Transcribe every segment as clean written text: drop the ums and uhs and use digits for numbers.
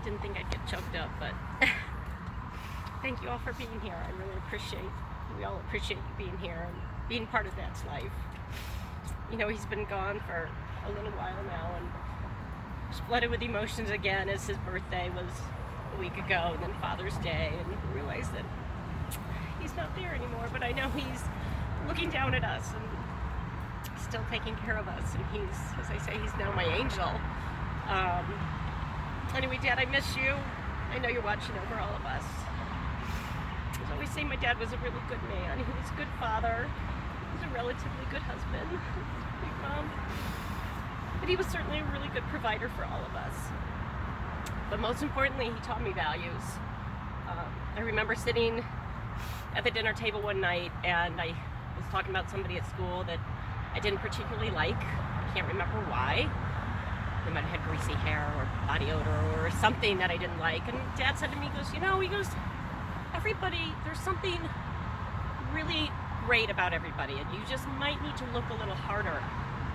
Didn't think I'd get choked up, but thank you all for being here. We all appreciate you being here and being part of Dad's life. You know, he's been gone for a little while now, and just flooded with emotions again as his birthday was a week ago, and then Father's Day, and realized that he's not there anymore, but I know he's looking down at us and still taking care of us, and he's, as I say, he's now my angel. Anyway, Dad, I miss you. I know you're watching over all of us. I always say my dad was a really good man. He was a good father. He was a relatively good husband. But he was certainly a really good provider for all of us. But most importantly, he taught me values. I remember sitting at the dinner table one night, and I was talking about somebody at school that I didn't particularly like. I can't remember why. They might have had greasy hair or body odor or something that I didn't like. And Dad said to me, he goes, everybody, there's something really great about everybody, and you just might need to look a little harder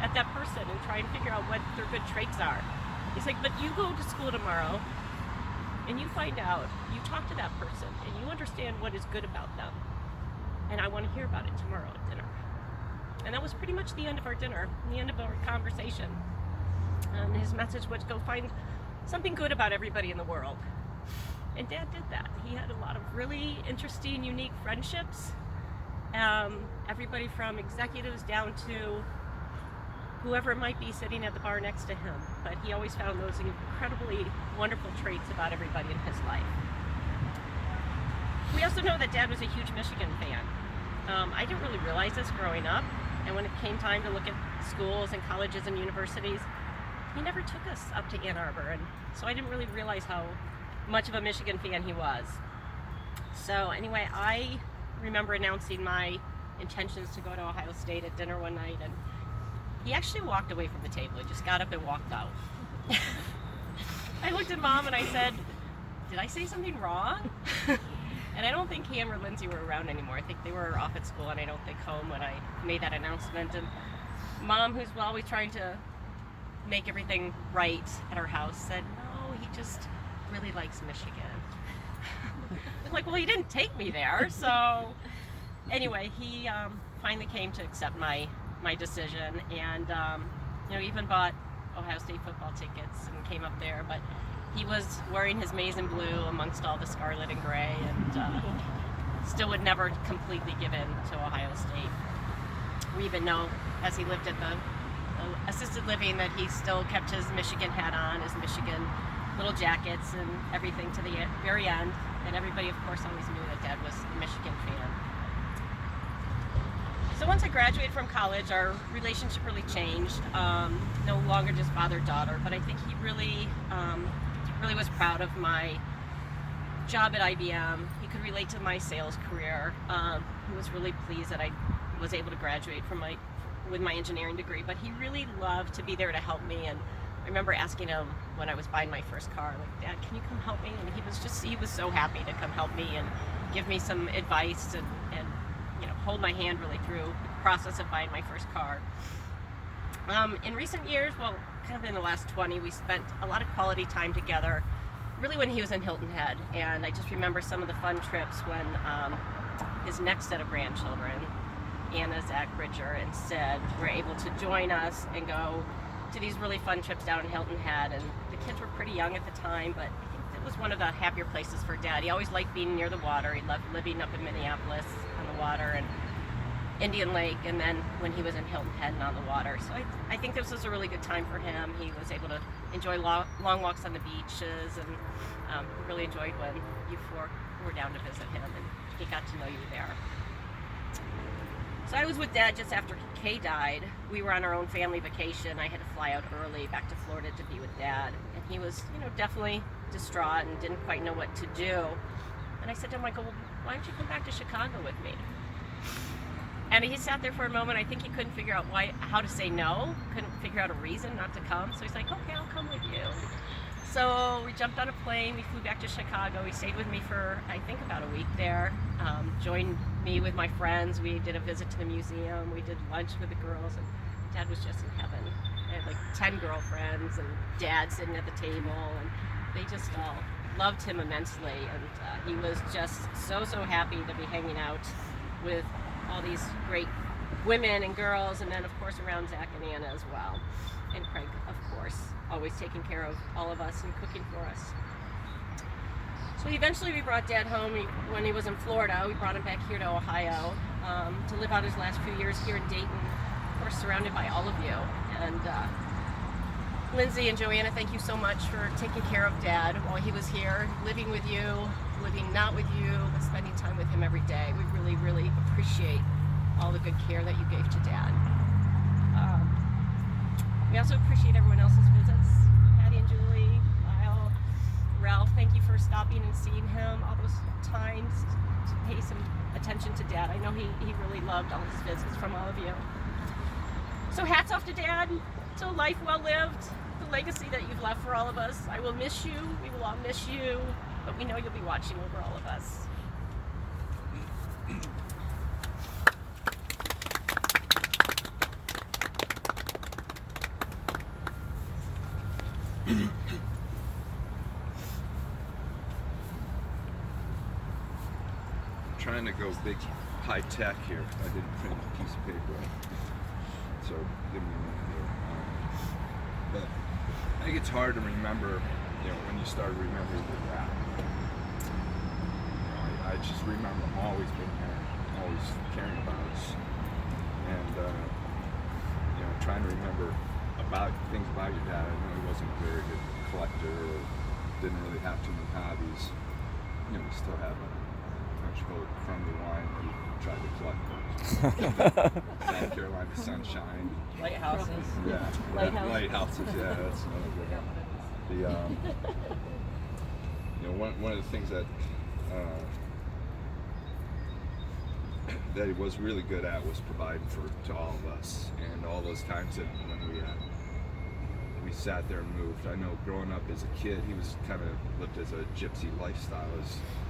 at that person and try and figure out what their good traits are. He's like, but you go to school tomorrow and you find out, you talk to that person and you understand what is good about them. And I want to hear about it tomorrow at dinner. And that was pretty much the end of our dinner, the end of our conversation. And his message was, go find something good about everybody in the world. And Dad did that. He had a lot of really interesting, unique friendships. Everybody from executives down to whoever might be sitting at the bar next to him. But he always found those incredibly wonderful traits about everybody in his life. We also know that Dad was a huge Michigan fan. I didn't really realize this growing up. And when it came time to look at schools and colleges and universities, he never took us up to Ann Arbor. And so I didn't really realize how much of a Michigan fan he was. So anyway, I remember announcing my intentions to go to Ohio State at dinner one night, and he actually walked away from the table. He just got up and walked out. I looked at Mom and I said, did I say something wrong? And I don't think Cam or Lindsay were around anymore. I think they were off at school, and I don't think home when I made that announcement. And Mom, who's always trying to make everything right at our house, said, no, he just really likes Michigan. I'm like, well, he didn't take me there. So anyway, he finally came to accept my decision, and even bought Ohio State football tickets and came up there. But he was wearing his maize and blue amongst all the scarlet and gray, and still would never completely give in to Ohio State. We even know, as he lived at the assisted living, that he still kept his Michigan hat on, his Michigan little jackets and everything to the very end. And everybody, of course, always knew that Dad was a Michigan fan. So once I graduated from college, our relationship really changed. No longer just father-daughter, but I think he really was proud of my job at IBM. He could relate to my sales career. He was really pleased that I was able to graduate with my engineering degree, but he really loved to be there to help me. And I remember asking him when I was buying my first car, like, Dad, can you come help me? And he was so happy to come help me and give me some advice and hold my hand really through the process of buying my first car. In recent years, well, kind of in the last 20, we spent a lot of quality time together, really when he was in Hilton Head. And I just remember some of the fun trips when his next set of grandchildren, Anna, Zach, Bridger, and Sid, were able to join us and go to these really fun trips down in Hilton Head. And the kids were pretty young at the time, but I think it was one of the happier places for Dad. He always liked being near the water. He loved living up in Minneapolis on the water and Indian Lake, and then when he was in Hilton Head and on the water. So I think this was a really good time for him. He was able to enjoy long walks on the beaches, and really enjoyed when you four were down to visit him, and he got to know you there. So I was with Dad just after Kay died. We were on our own family vacation. I had to fly out early back to Florida to be with Dad, and he was, definitely distraught and didn't quite know what to do. And I said to him, well, why don't you come back to Chicago with me? And he sat there for a moment. I think he couldn't figure out how to say no, couldn't figure out a reason not to come. So he's like, okay, I'll come with you. So we jumped on a plane, we flew back to Chicago. He stayed with me for, I think, about a week there. Joined me with my friends. We did a visit to the museum. We did lunch with the girls, and Dad was just in heaven. I had like 10 girlfriends and Dad sitting at the table, and they just all loved him immensely, and he was just so happy to be hanging out with all these great women and girls, and then of course around Zach and Anna as well, and Craig, of course, always taking care of all of us and cooking for us. So eventually we brought Dad home. When he was in Florida, we brought him back here to Ohio to live out his last few years here in Dayton, of course surrounded by all of you. And Lindsay and Joanna, thank you so much for taking care of Dad while he was here, living with you, living not with you, but spending time with him every day. We really appreciate all the good care that you gave to Dad. We also appreciate everyone else's visits. Patty and Julie, Lyle, Ralph, thank you for stopping and seeing him all those times to pay some attention to Dad. I know he really loved all his visits from all of you. So hats off to Dad. To a life well lived, the legacy that you've left for all of us. I will miss you. We will all miss you, but we know you'll be watching over all of us. Trying to go big high tech here. I didn't print a piece of paper, so give me a minute here. But I think it's hard to remember, when you start remembering the rap. I just remember him always being there, always caring about us, and trying to remember about things about your dad. I know he wasn't a very good collector, or didn't really have too many hobbies. We still have a crummy wine that he tried to collect. South Carolina Sunshine. Lighthouses. Yeah. Lighthouses. Yeah, that's another good one. One of the things that that he was really good at was providing to all of us, and all those times that when we sat there and moved. I know growing up as a kid, he was kind of lived as a gypsy lifestyle.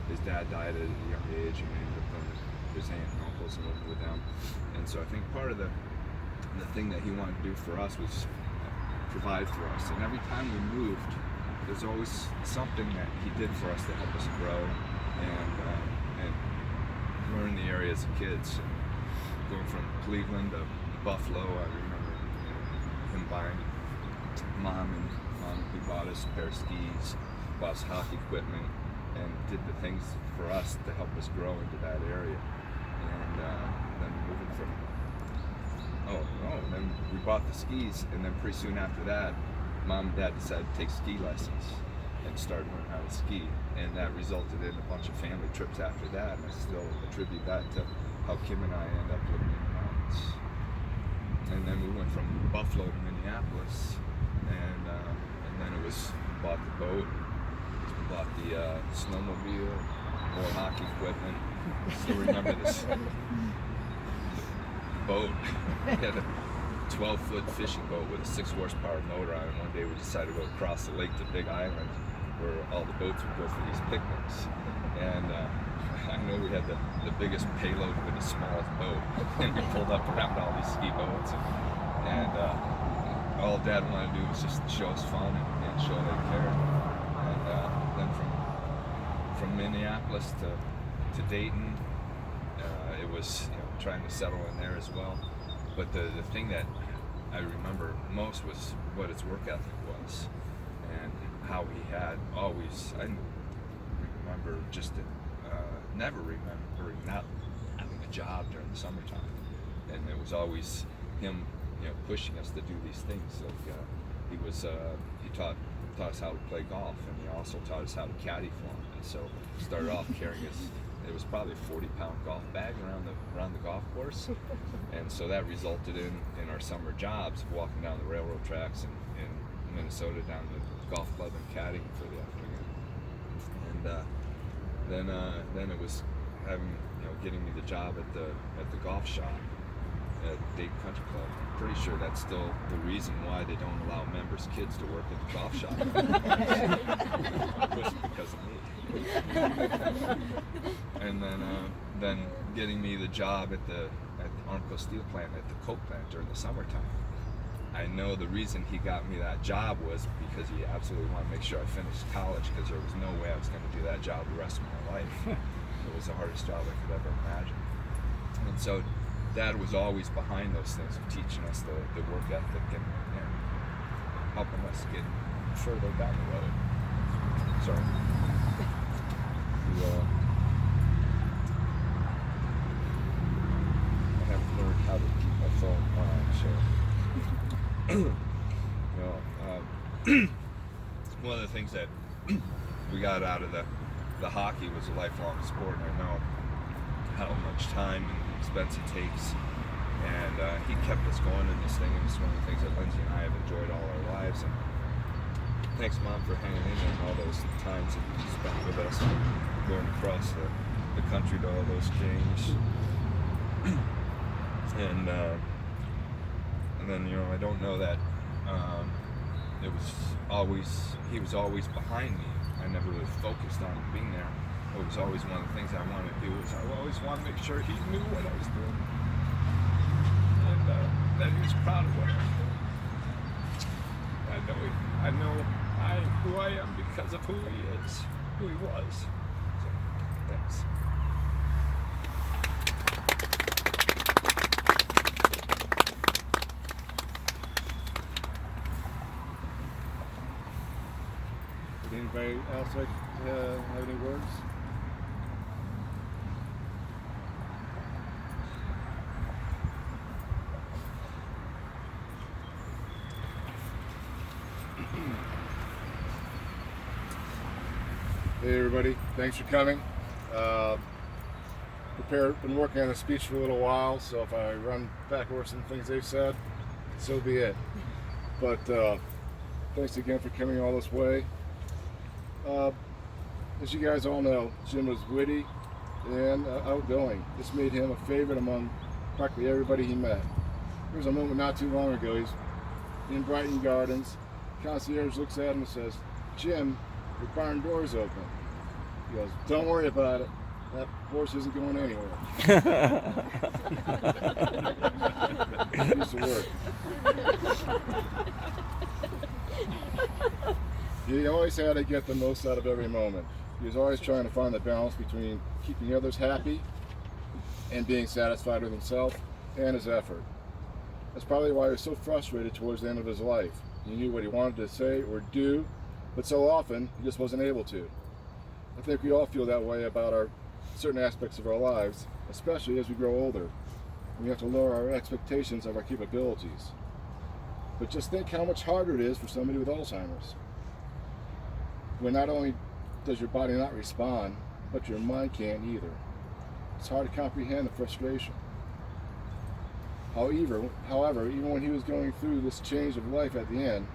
His dad died at a young age, and we ended up going to his aunt and uncles and living with them. And so I think part of the thing that he wanted to do for us was provide for us. And every time we moved, there's always something that he did for us to help us grow and learn the area as kids. Going from Cleveland to Buffalo, I remember him buying Mom, he bought us a pair of skis, bought us hockey equipment, and did the things for us to help us grow into that area. And then moving from, then we bought the skis, and then pretty soon after that, Mom and Dad decided to take ski lessons and start learning how to ski. And that resulted in a bunch of family trips after that, and I still attribute that to how Kim and I end up living in the mountains. And then we went from Buffalo to Minneapolis, and then it was, we bought the boat, we bought the snowmobile, more hockey equipment. Still remember this boat. We had a 12-foot fishing boat with a 6-horsepower motor on it. One day we decided to go across the lake to Big Island, where all the boats would go for these picnics. And I know we had the biggest payload with the smallest boat, and we pulled up around all these ski boats, and all Dad wanted to do was just show us fun and show that he cared. And then from Minneapolis to Dayton, it was trying to settle in there as well. But the thing that I remember most was what his work ethic was, and how he had always, I remember just never remembering not having a job during the summertime. And it was always him pushing us to do these things. Like he taught us how to play golf, and he also taught us how to caddy for him. And so he started off carrying us, it was probably a 40-pound golf bag around the golf course. And so that resulted in our summer jobs, walking down the railroad tracks in Minnesota down to the golf club and caddying for the afternoon. And then it was getting me the job at the golf shop at Dayton Country Club. I'm pretty sure that's still the reason why they don't allow members' kids to work at the golf shop. It was because of me. And then getting me the job at the Armco Steel plant, at the coke plant during the summertime. I know the reason he got me that job was because he absolutely wanted to make sure I finished college, because there was no way I was going to do that job the rest of my life. It was the hardest job I could ever imagine. And so Dad was always behind those things, of teaching us the work ethic and helping us get further down the road. Sorry. I haven't learned how to keep my phone on, so. One of the things that we got out of the hockey was a lifelong sport, and I know how much time and expense it takes, and he kept us going in this thing, and it's one of the things that Lindsay and I have enjoyed all our lives. And thanks, Mom, for hanging in there all those times that you spent with us, going across the country to all those games. And then, I don't know that he was always behind me. I never really focused on being there. It was always one of the things I wanted to do, was I always wanted to make sure he knew what I was doing, and that he was proud of what I was doing. I know who I am because of who he is, who he was. So, thanks. Would anybody else like have any words? Hey everybody, thanks for coming. Been working on a speech for a little while, so if I run back over some things they've said, so be it. But thanks again for coming all this way. As you guys all know, Jim was witty and outgoing. This made him a favorite among practically everybody he met. There was a moment not too long ago, he's in Brighton Gardens. Concierge looks at him and says, "Jim, your barn door's open." He goes, "Don't worry about it. That horse isn't going anywhere." It used to work. He always had to get the most out of every moment. He was always trying to find the balance between keeping others happy and being satisfied with himself and his effort. That's probably why he was so frustrated towards the end of his life. He knew what he wanted to say or do, but so often he just wasn't able to. I think we all feel that way about certain aspects of our lives, especially as we grow older. We have to lower our expectations of our capabilities. But just think how much harder it is for somebody with Alzheimer's, when not only does your body not respond, but your mind can't either. It's hard to comprehend the frustration. However, even when he was going through this change of life at the end,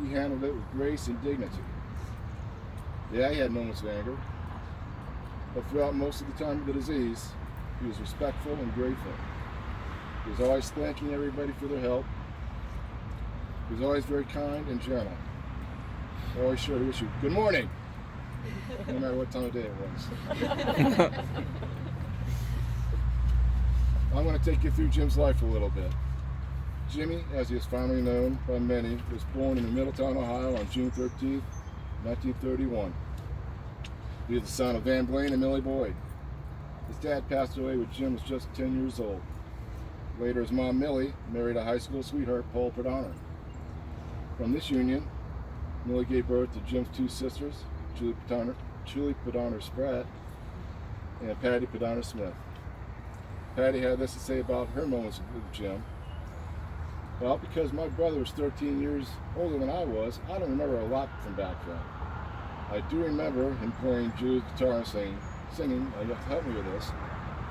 he handled it with grace and dignity. Yeah, he had moments of anger, but throughout most of the time of the disease, he was respectful and grateful. He was always thanking everybody for their help. He was always very kind and gentle. Always sure to wish you good morning, no matter what time of day it was. I'm going to take you through Jim's life a little bit. Jimmy, as he is fondly known by many, was born in Middletown, Ohio on June 13th, 1931. He is the son of Van Blaine and Millie Boyd. His dad passed away when Jim was just 10 years old. Later, his mom, Millie, married a high school sweetheart, Paul Pedonner. From this union, Millie gave birth to Jim's two sisters, Julie Pedonner Spratt and Patty Pedonner Smith. Patty had this to say about her moments with Jim. Well, because my brother was 13 years older than I was, I don't remember a lot from back then. I do remember him playing Julie's guitar and singing, you have to help me with this,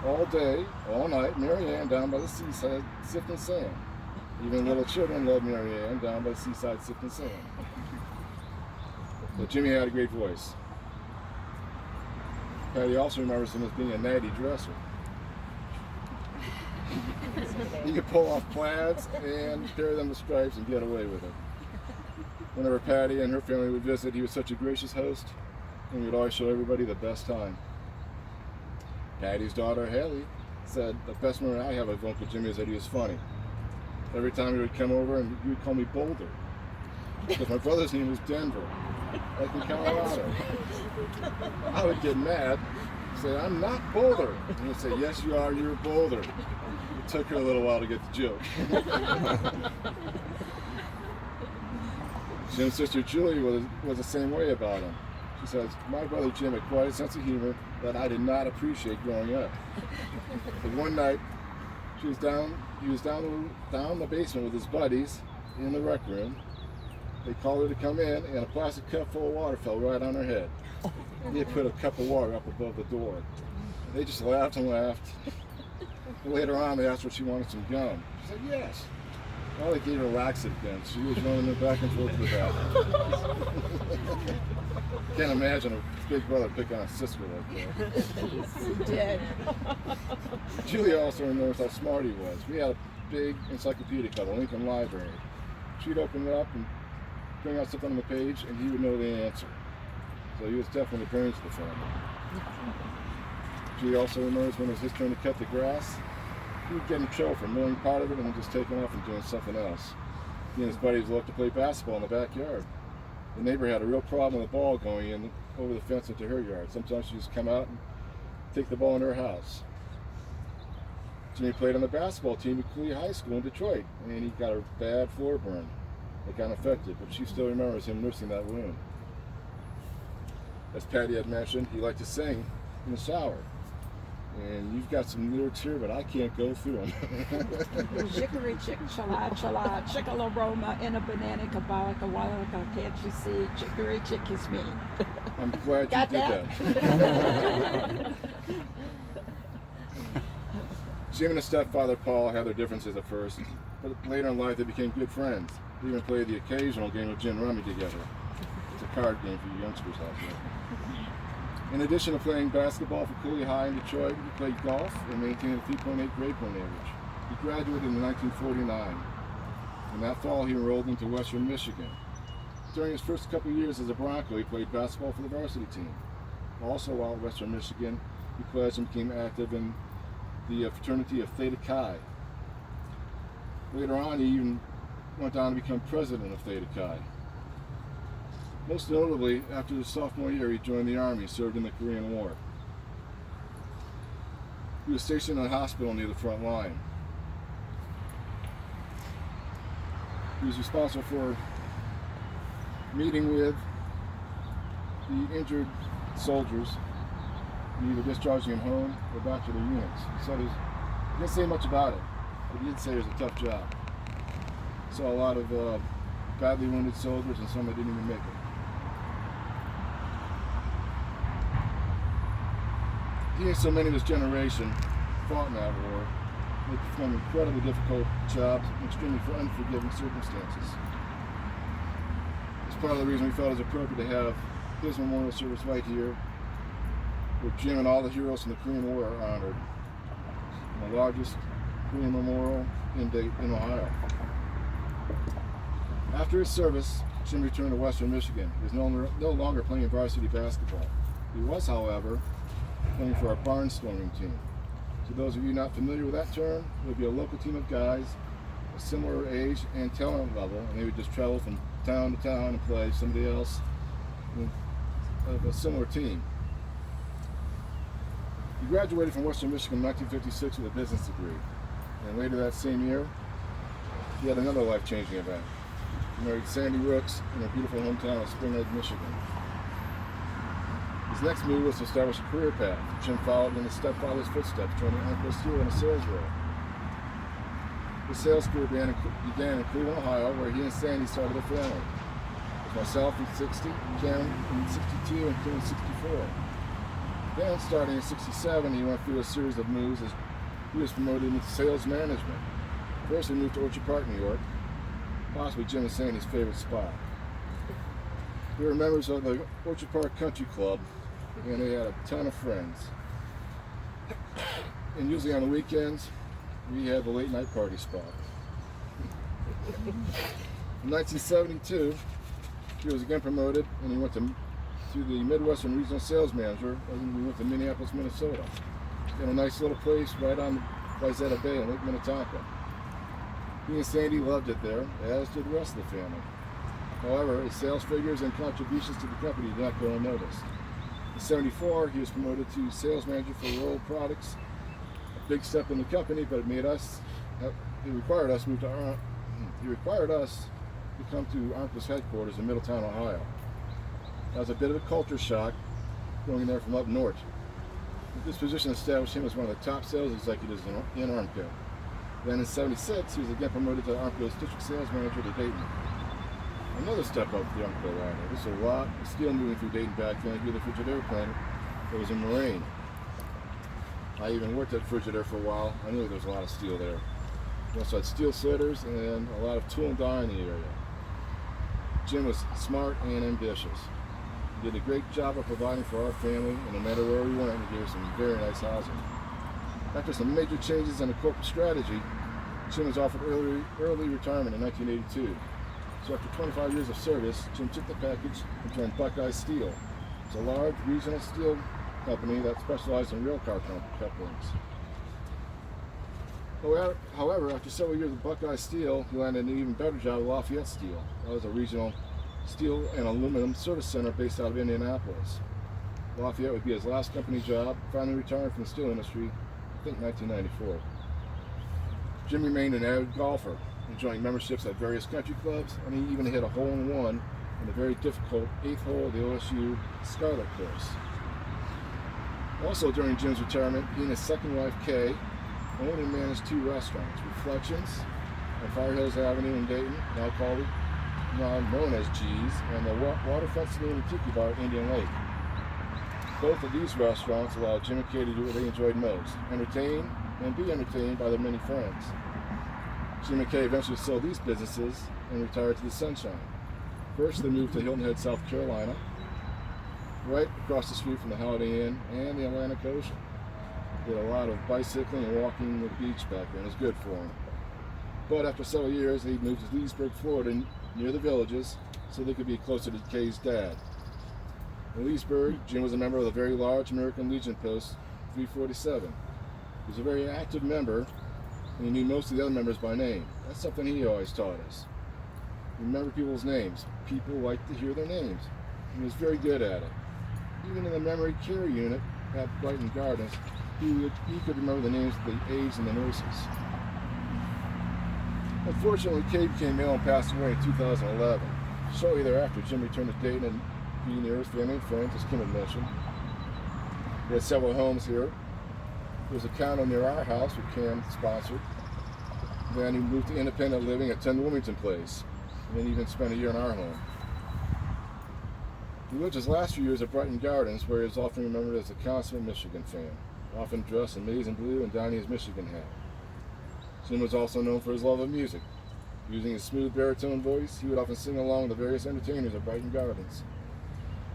all day, all night, Mary Ann down by the seaside sifting sand. Even little children loved Mary Ann down by the seaside sifting sand. But Jimmy had a great voice. Patty also remembers him as being a natty dresser. He could pull off plaids and pair them with stripes and get away with it. Whenever Patty and her family would visit, he was such a gracious host, and he would always show everybody the best time. Patty's daughter, Haley, said, "The best memory I have of Uncle Jimmy is that he was funny." Every time he would come over, and he would call me Boulder, because my brother's name was Denver, like in Colorado. I would get mad, say, "I'm not Boulder," and he'd say, "Yes, you are. You're Boulder." It took her a little while to get the joke. Jim's sister Julie was the same way about him. She says, "My brother Jim had quite a sense of humor that I did not appreciate growing up." But one night, he was down the basement with his buddies in the rec room. They called her to come in, and a plastic cup full of water fell right on her head. He had put a cup of water up above the door. They just laughed and laughed. Later on, they asked her if she wanted some gum. She said yes. Well, they gave her laxative. She was running back and forth to the bathroom. Can't imagine a big brother picking on a sister like that. He did. Julie also remembers how smart he was. We had a big encyclopedia called the Lincoln Library. She'd open it up and bring out something on the page, and he would know the answer. So he was definitely the brains of the family. Julie also remembers when it was his turn to cut the grass, he would get in trouble for mowing part of it and then just taking off and doing something else. He and his buddies loved to play basketball in the backyard. The neighbor had a real problem with the ball going in over the fence into her yard. Sometimes she'd just come out and take the ball in her house. Jimmy played on the basketball team at Cooley High School in Detroit, and he got a bad floor burn. It got infected, but she still remembers him nursing that wound. As Patty had mentioned, he liked to sing in the shower. And you've got some lyrics here, but I can't go through them. Chicory chick, chala chala, chickalaroma, in a banana kabalaka, walaka, can't you see? Chicory chick is me. I'm glad you Got did that. Jim and his stepfather Paul had their differences at first, but later in life they became good friends. They even played the occasional game of gin rummy together. It's a card game for you youngsters out there. In addition to playing basketball for Cooley High in Detroit, he played golf and maintained a 3.8 grade point average. He graduated in 1949. In that fall, he enrolled into Western Michigan. During his first couple of years as a Bronco, he played basketball for the varsity team. Also, while at Western Michigan, he pledged and became active in the fraternity of Theta Chi. Later on, he even went on to become president of Theta Chi. Most notably, after his sophomore year, he joined the Army, served in the Korean War. He was stationed in a hospital near the front line. He was responsible for meeting with the injured soldiers and either discharging them home or back to their units. He didn't say much about it, but he did say it was a tough job. Saw a lot of badly wounded soldiers and some that didn't even make it. He and so many of his generation fought in that war. They performed incredibly difficult jobs in extremely unforgiving circumstances. It's part of the reason we felt it was appropriate to have his memorial service right here, where Jim and all the heroes from the Korean War are honored. The largest Korean memorial in Ohio. After his service, Jim returned to Western Michigan. He was no longer playing varsity basketball. He was, however, playing for our barnstorming team. To those of you not familiar with that term, it would be a local team of guys of similar age and talent level, and they would just travel from town to town and play somebody else of a similar team. He graduated from Western Michigan in 1956 with a business degree, and later that same year, he had another life-changing event. He married Sandy Rooks in her beautiful hometown of Spring Lake, Michigan. His next move was to establish a career path. Jim followed in his stepfather's footsteps, joining Uncle Steel in a sales role. His sales career began in Cleveland, Ohio, where he and Sandy started a family. With myself in 60, Ken in 62, and Kim in 64. Then, starting in 67, he went through a series of moves as he was promoted into sales management. First, he moved to Orchard Park, New York, possibly Jim and Sandy's favorite spot. We were members of the Orchard Park Country Club, and they had a ton of friends. And usually on the weekends, we had the late night party spot. In 1972, he was again promoted, and he went to the Midwestern Regional Sales Manager, and we went to Minneapolis, Minnesota. In a nice little place right on Wayzata Bay in Lake Minnetonka. He and Sandy loved it there, as did the rest of the family. However, his sales figures and contributions to the company did not go unnoticed. In '74, he was promoted to sales manager for Royal Products, a big step in the company, but it required us to come to Armco's headquarters in Middletown, Ohio. That was a bit of a culture shock, going there from up north. This position established him as one of the top sales executives in Armco. Then in '76, he was again promoted to Armco's district sales manager to Dayton. Another step up for the Armco line. There's a lot of steel moving through Dayton back then due to the Frigidaire plant that was in Moraine. I even worked at Frigidaire for a while. I knew there was a lot of steel there. We also had steel slitters and a lot of tool and die in the area. Jim was smart and ambitious. He did a great job of providing for our family, and no matter where we went, he gave us some very nice housing. After some major changes in the corporate strategy, Jim was offered early retirement in 1982. So after 25 years of service, Jim took the package and joined Buckeye Steel. It's a large regional steel company that specialized in railcar couplings. However, after several years of Buckeye Steel, he landed an even better job at Lafayette Steel. That was a regional steel and aluminum service center based out of Indianapolis. Lafayette would be his last company job, finally retiring from the steel industry, I think 1994. Jim remained an avid golfer, enjoying memberships at various country clubs, and he even hit a hole-in-one in the very difficult 8th hole of the OSU Scarlet course. Also during Jim's retirement, he and his second wife, Kay, owned and managed 2 restaurants, Reflections on Fire Hills Avenue in Dayton, now known as G's, and the Waterfront Saloon and Tiki Bar at Indian Lake. Both of these restaurants allowed Jim and Kay to do what they enjoyed most, entertain and be entertained by their many friends. Jim and Kay eventually sold these businesses and retired to the Sunshine. First, they moved to Hilton Head, South Carolina, right across the street from the Holiday Inn and the Atlantic Ocean. Did a lot of bicycling and walking the beach back then. It was good for him. But after several years, he moved to Leesburg, Florida, near the Villages, so they could be closer to Kay's dad. In Leesburg, Jim was a member of the very large American Legion Post 347. He was a very active member, and he knew most of the other members by name. That's something he always taught us. Remember people's names. People like to hear their names. He was very good at it. Even in the memory care unit at Brighton Gardens, he could remember the names of the aides and the nurses. Unfortunately, Kay became ill and passed away in 2011. Shortly thereafter, Jim returned to Dayton and be near his family and friends, as Kim had mentioned. He had several homes here. There was a condo near our house, which Cam sponsored. Then he moved to independent living at 10 Wilmington Place, and then even spent a year in our home. He lived his last few years at Brighton Gardens, where he is often remembered as a consummate Michigan fan, often dressed in maize and blue and donning his Michigan hat. Jim was also known for his love of music. Using his smooth baritone voice, he would often sing along with the various entertainers at Brighton Gardens.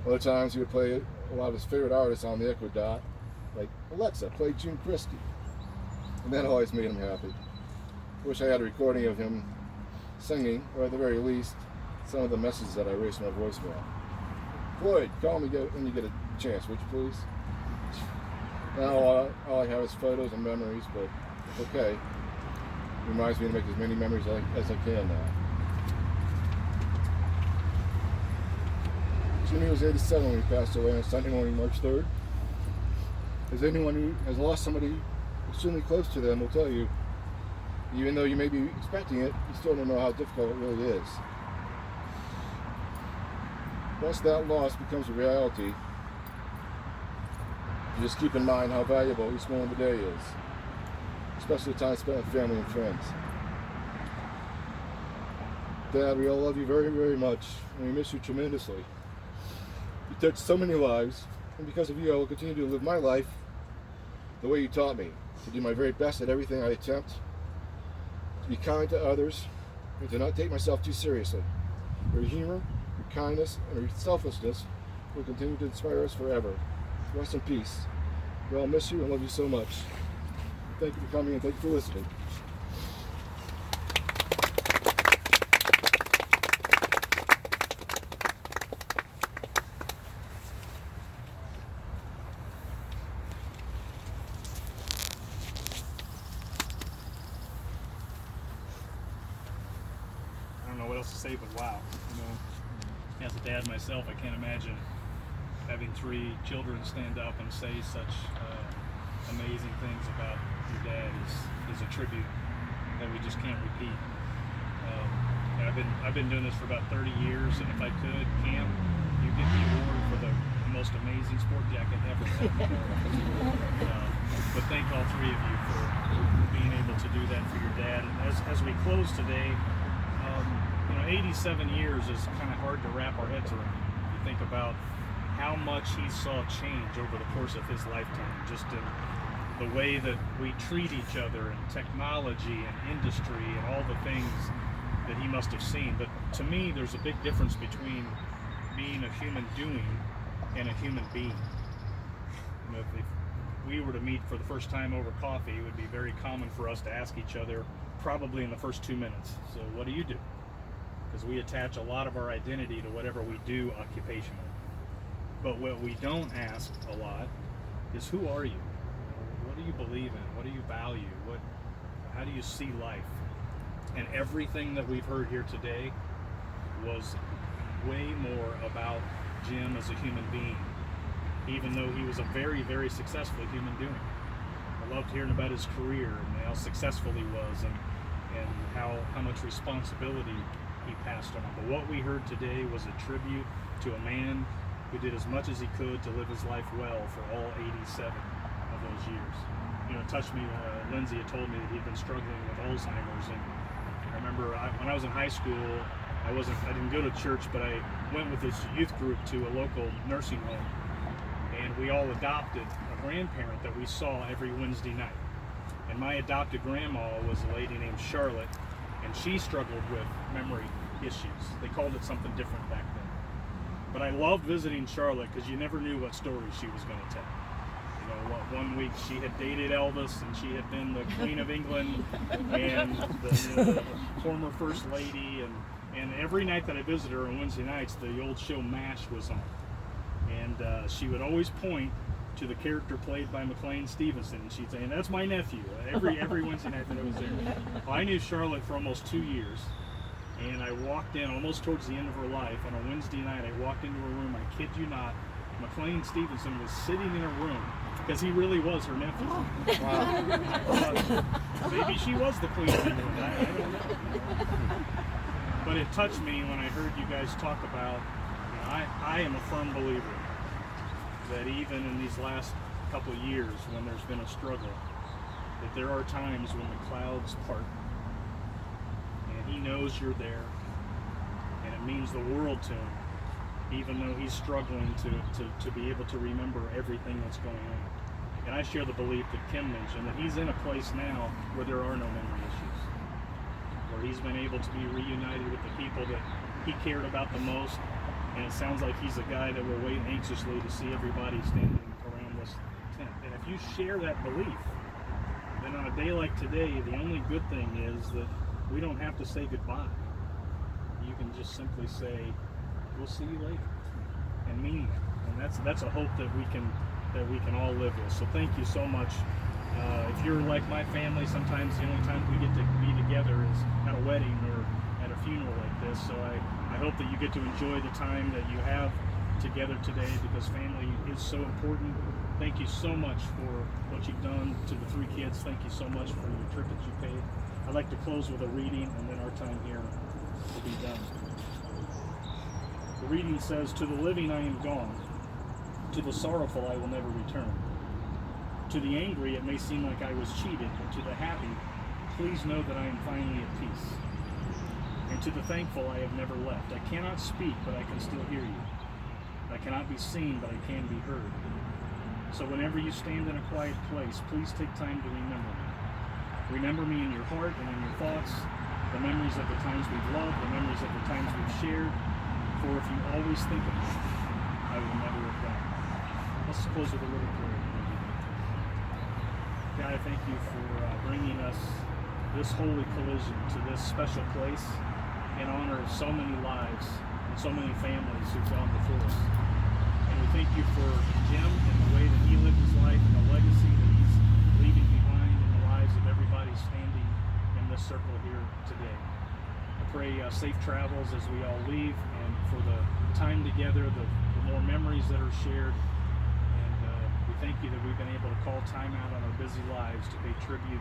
Other times he would play a lot of his favorite artists on the Echo Dot, like Alexa, play June Christy. And that always made him happy. I wish I had a recording of him singing, or at the very least, some of the messages that I erased from my voicemail. Floyd, call me when you get a chance, would you please? Now all I have is photos and memories, but it's okay. It reminds me to make as many memories as I can now. Jimmy was 87 when he passed away on Sunday morning, March 3rd. As anyone who has lost somebody extremely close to them will tell you, even though you may be expecting it, you still don't know how difficult it really is. Once that loss becomes a reality, you just keep in mind how valuable each moment of the day is, especially the time spent with family and friends. Dad, we all love you very, very much, and we miss you tremendously. You touched so many lives, and because of you, I will continue to live my life the way you taught me, to do my very best at everything I attempt, to be kind to others, and to not take myself too seriously. Your humor, your kindness, and your selflessness will continue to inspire us forever. Rest in peace. We all miss you and love you so much. Thank you for coming and thank you for listening. say but wow. You know, as a dad myself, I can't imagine having 3 children stand up and say such amazing things about your dad is a tribute that we just can't repeat. And I've been doing this for about 30 years, and if I could, Cam, you get the award for the most amazing sport jacket ever sent me. But thank all 3 of you for being able to do that for your dad. And as we close today, 87 years is kind of hard to wrap our heads around. You think about how much he saw change over the course of his lifetime, just in the way that we treat each other and technology and industry and all the things that he must have seen. But to me, there's a big difference between being a human doing and a human being. You know, if we were to meet for the first time over coffee, it would be very common for us to ask each other, probably in the first 2 minutes, so what do you do? Because we attach a lot of our identity to whatever we do occupationally. But what we don't ask a lot is, who are you? What do you believe in? What do you value? How do you see life? And everything that we've heard here today was way more about Jim as a human being, even though he was a very, very successful human being. I loved hearing about his career and how successful he was, and how much responsibility he passed on. But what we heard today was a tribute to a man who did as much as he could to live his life well for all 87 of those years. You know, it touched me. Lindsay had told me that he'd been struggling with Alzheimer's, and I remember when I was in high school, I didn't go to church, but I went with this youth group to a local nursing home, and we all adopted a grandparent that we saw every Wednesday night. And my adopted grandma was a lady named Charlotte, and she struggled with memory issues. They called it something different back then. But I loved visiting Charlotte because you never knew what story she was going to tell. You know, one week she had dated Elvis, and she had been the Queen of England and the former First Lady, and every night that I visited her on Wednesday nights, the old show MASH was on. And she would always point to the character played by McLean Stevenson, and she'd say, "And that's my nephew," every Wednesday night that I was there. Well, I knew Charlotte for almost 2 years, and I walked in almost towards the end of her life. On a Wednesday night, I walked into her room, I kid you not, McLean Stevenson was sitting in her room, because he really was her nephew. Wow. Maybe she was the Queen of England, I don't know. But it touched me when I heard you guys talk about, I am a firm believer that even in these last couple of years when there's been a struggle, that there are times when the clouds part and he knows you're there, and it means the world to him, even though he's struggling to be able to remember everything that's going on. And I share the belief that Kim mentioned, that he's in a place now where there are no memory issues, where he's been able to be reunited with the people that he cared about the most. And it sounds like he's a guy that will wait anxiously to see everybody standing around this tent. And if you share that belief, then on a day like today, the only good thing is that we don't have to say goodbye. You can just simply say, "We'll see you later," and mean it. And that's a hope that we can all live with. So thank you so much. If you're like my family, sometimes the only time we get to be together is at a wedding or at a funeral like this. So I hope that you get to enjoy the time that you have together today, because family is so important. Thank you so much for what you've done to the 3 kids. Thank you so much for your trip that you paid. I'd like to close with a reading, and then our time here will be done. The reading says, "To the living I am gone, to the sorrowful I will never return. To the angry it may seem like I was cheated, but to the happy, please know that I am finally at peace. And to the thankful I have never left. I cannot speak, but I can still hear you. I cannot be seen, but I can be heard. So whenever you stand in a quiet place, please take time to remember me. Remember me in your heart and in your thoughts, the memories of the times we've loved, the memories of the times we've shared. For if you always think of me, I will never have gone." Let's close with a little prayer. God, I thank you for bringing us this holy collision to this special place in honor of so many lives and so many families who've gone before us. And we thank you for Jim and the way that he lived his life and the legacy that he's leaving behind in the lives of everybody standing in this circle here today. I pray safe travels as we all leave, and for the time together, the more memories that are shared. And we thank you that we've been able to call time out on our busy lives to pay tribute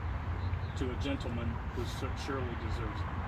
to a gentleman who surely deserves it.